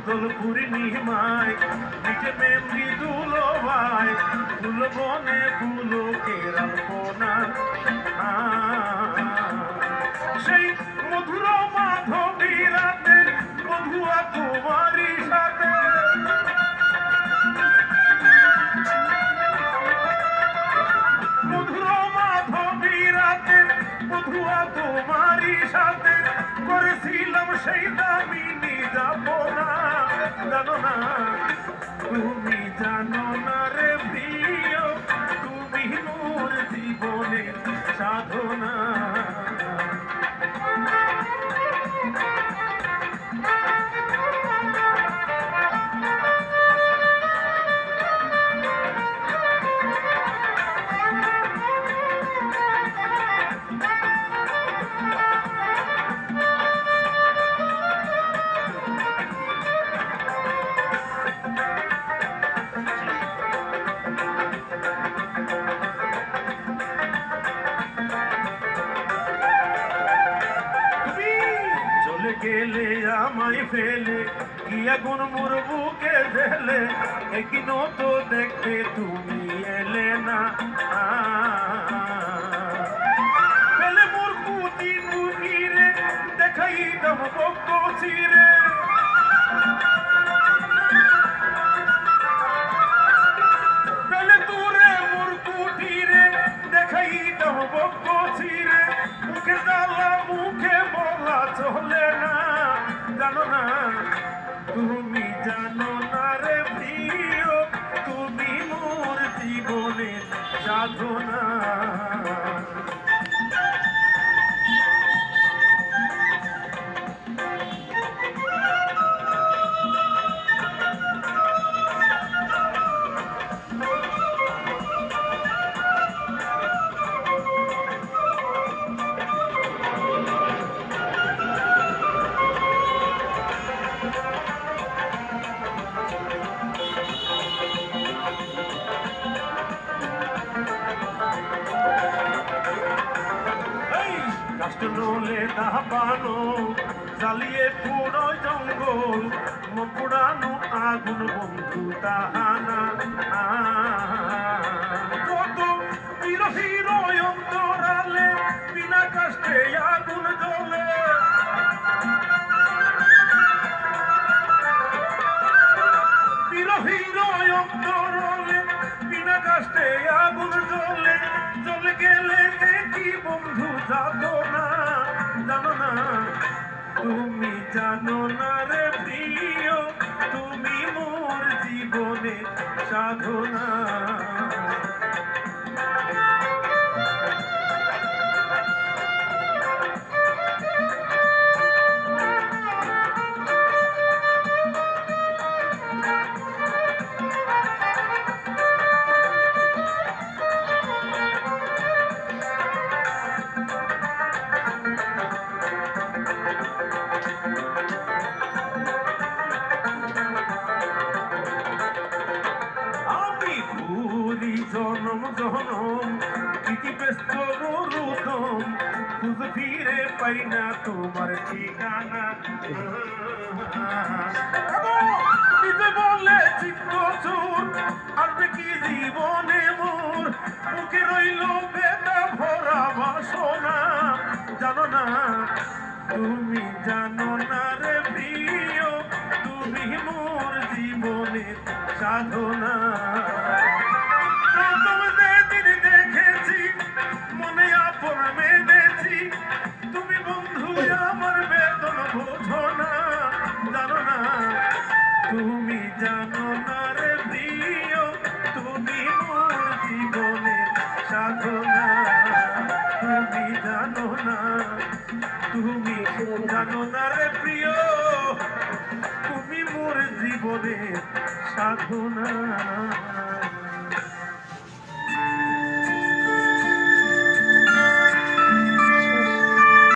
শীতল পূর্ণিমায় মিটে প্রেম মৃদুল ভাই ফুল বনে ফুলকের আলপনা সেই মধুর মাধবী রাতে বধুয়া তোমারই সাথে মধুর মাধবী রাতে বধুয়া তোমারই সাথে করেছিলাম সেই দামিনী যাবো না জানো না তুমি জানো না রে প্রিয় তুমি মোর জীবনে সাধনা গেলে আমায় ফেলে কি আগুন মোর বুকে ঢেলে একদিন তো দেখতে তুমি এলে না ফেলে মোর কুটি কুটি রে দেখাই দম বকছি রে ফেলে তোরে মোর কুটি রে দেখাই দম বকছি রে মুখে জ্বালা মুখে বলা চলে না জানো না তুমি জানো না রে প্রিয় তুমি মোর জীবনের সাধনা কাষ্টলে দাবানো জ্বালিয়ে পুরো জঙ্গল মপুরানো আগুন বন্ধু তাহানা কত বিরোহীর অন্তরালে বিনা কাষ্টে আগুন জ্বলে বিরোহীর অন্তরালে বিনা কাষ্টে আগুন জ্বলে জ্বলে গেলে কি বন্ধু যাবো না জানো না তুমি জানো না রে প্রিয় তুমি মোর জীবনে সাধনা জনম জনম কি ব্যস্ত রুদম খুঁজ ফিরে পাই না তোমার ঠিকানা নিজে বলে চিত্তচুর আসবে কি জীবনে মোর মুখে রইল বেদা ভরা বাসনা জানো না তুমি জানো না রে প্রিয় তুমি মোর জীবনের সাধনা মনে আপন মেনেছি তুমি বন্ধু আমার বেতন বোঝো না জানো না তুমি জানো না রে প্রিয় তুমি মোর জীবনের সাধনা তুমি জানো না তুমি জানো না রে প্রিয় তুমি মোর জীবনের সাধনা